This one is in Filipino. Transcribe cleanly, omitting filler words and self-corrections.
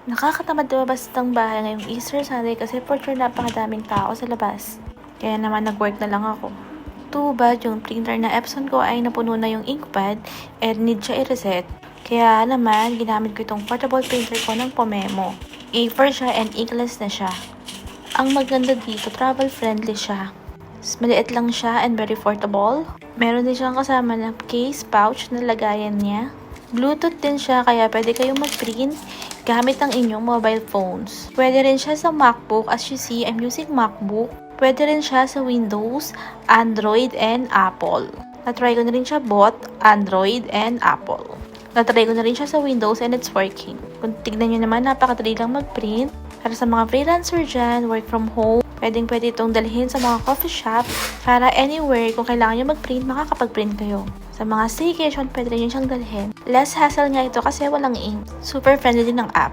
Nakakatamad lumabas ng bahay ngayong Easter Sunday kasi for sure napakadaming tao sa labas. Kaya naman nag-work na lang ako. Too bad yung printer na Epson ko ay napuno na yung inkpad and need siya i-reset. Kaya naman ginamit ko itong portable printer ko ng Pomemo. A4 siya and inkless na siya. Ang maganda dito, travel friendly siya. Maliit lang siya and very portable. Meron din siyang kasama na case pouch na lagayan niya. Bluetooth din siya kaya pwede kayong mag-print gamit ang inyong mobile phones. Pwede rin siya sa MacBook. As you see, I'm using MacBook. Pwede rin siya sa Windows, Android, and Apple. Na-try ko na rin siya both Android and Apple. Na-try ko na rin siya sa Windows and it's working. Kung tignan nyo naman, napakadali lang mag-print. Para sa mga freelancer dyan, work from home, pwede itong dalhin sa mga coffee shop para anywhere kung kailangan nyo mag-print, makakapag-print kayo. Sa mga staycation, pwede rin yun siyang dalhin. Less hassle nga ito kasi walang ink. Super friendly din ng app.